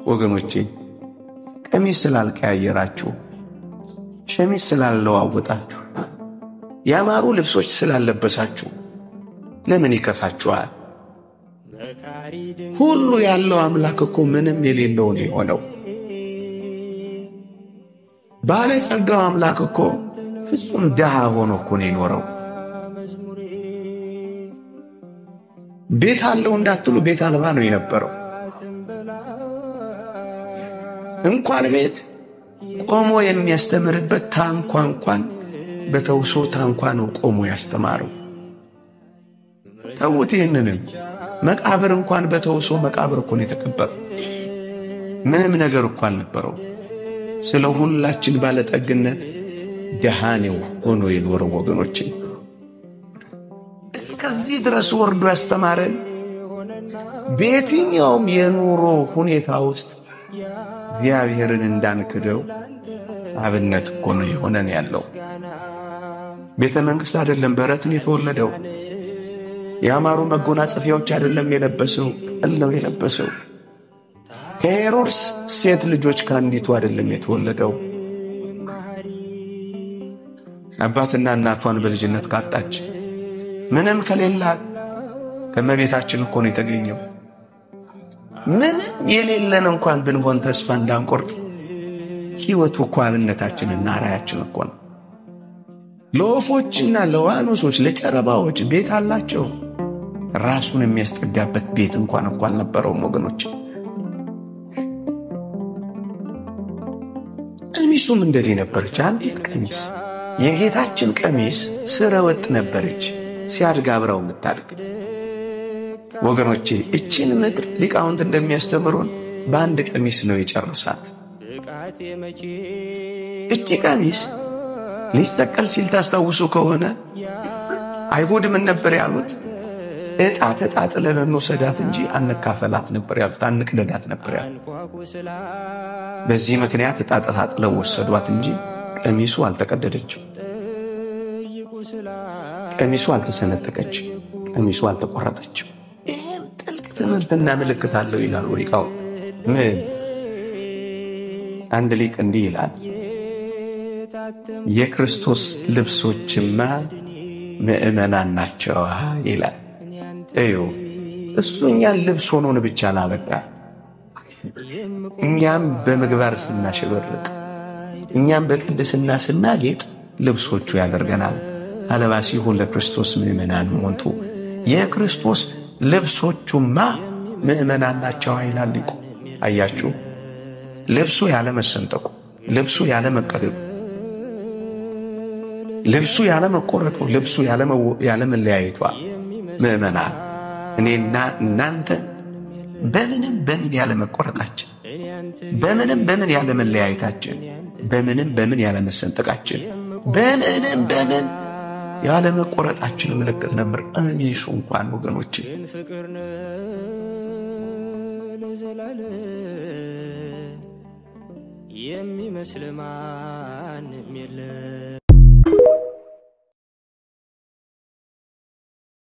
ወገኖቼ ቀሚስ ስላልቀያየራችሁ ሸሚዝ ስላለዋወጣችሁ ያማሩ ልብሶች ስላለበሳችሁ ለምን ይከፋችኋል? ሁሉ ያለው አምላክ እኮ ምንም የሌለው ነው የሆነው። ባለጸጋው አምላክ እኮ ፍጹም ድሃ ሆኖ እኮ ነው የኖረው። ቤት አለው እንዳትሉ ቤት አልባ ነው የነበረው። እንኳን ቤት ቆሞ የሚያስተምርበት ታንኳ እንኳን በተውሶ ታንኳ ነው ቆሞ ያስተማረው። ተውት ይህንንም መቃብር እንኳን በተውሶ መቃብር እኮ ነው የተቀበረው። ምንም ነገር እኮ አልነበረው። ስለ ሁላችን ባለጠግነት ድሃ ነው ሆኖ የኖረው ወገኖቼ። እስከዚህ ድረስ ወርዶ ያስተማረን በየትኛውም የኑሮ ሁኔታ ውስጥ እግዚአብሔርን እንዳንክደው አብነት እኮ ነው የሆነን ያለው። ቤተ መንግሥት አይደለም በረትን የተወለደው። ያማሩ መጎናጸፊያዎች አይደለም የለበሰው፣ ጥለው የለበሰው። ከሄሮድስ ሴት ልጆች ካንዲቱ አይደለም የተወለደው። አባትና እናቷን በልጅነት ካጣች ምንም ከሌላት ከመቤታችን እኮ ነው የተገኘው። ምንም የሌለን እንኳን ብንሆን ተስፋ እንዳንቆርጥ ሕይወቱ እኮ አብነታችንና ራያችን እኮ ነው። ለወፎችና ለዋኖሶች ለጨረባዎች ቤት አላቸው። ራሱን የሚያስጠጋበት ቤት እንኳን አልነበረውም ወገኖች። ቀሚሱም እንደዚህ ነበረች። አንዲት ቀሚስ የጌታችን ቀሚስ ስረ ወጥ ነበረች፣ ሲያድግ አብራው የምታድግ ወገኖቼ። እቺን ምድር ሊቃውንት እንደሚያስተምሩን በአንድ ቀሚስ ነው የጨረሳት። እቺ ቀሚስ ሊሰቀል ሲል ታስታውሱ ከሆነ አይሁድ ምን ነበር ያሉት? ዕጣ ተጣጥለን እንወስዳት እንጂ አንካፈላት ነበር ያሉት፣ አንቅደዳት ነበር ያሉት። በዚህ ምክንያት ዕጣ ተጣጥለው ወሰዷት እንጂ ቀሚሱ አልተቀደደችም፣ ቀሚሱ አልተሰነጠቀችም፣ ቀሚሱ አልተቆረጠችም። ይህም ጥልቅ ትምህርትና ምልክት አለው ይላሉ ሊቃውንት። ምን? አንድ ሊቅ እንዲህ ይላል፣ የክርስቶስ ልብሶችማ ምእመናን ናቸው ይላል። እዩ እሱ እኛን ልብስ ሆኖን ብቻ ላበቃ፣ እኛም በምግባር ስናሸበርቅ፣ እኛም በቅድስና ስናጌጥ ልብሶቹ ያደርገናል። አለባሲሁ ለክርስቶስ ምእመናን ሞንቱ፣ የክርስቶስ ልብሶቹማ ምእመናን ናቸው ይላል ሊቁ። አያችሁ፣ ልብሱ ያለ መሰንጠቁ፣ ልብሱ ያለ መቀደዱ፣ ልብሱ ያለ መቆረጡ፣ ልብሱ ያለ መለያየቷ ምእመናን እኔና እናንተ በምን ያለ መቆረጣችን፣ በምን ያለ መለያየታችን፣ በምን ያለ መሰንጠቃችን፣ በምን ያለ መቆረጣችን ምልክት ነበር ቀሚሱ እንኳን ወገኖቼ። የሚመስል ማንም የለም።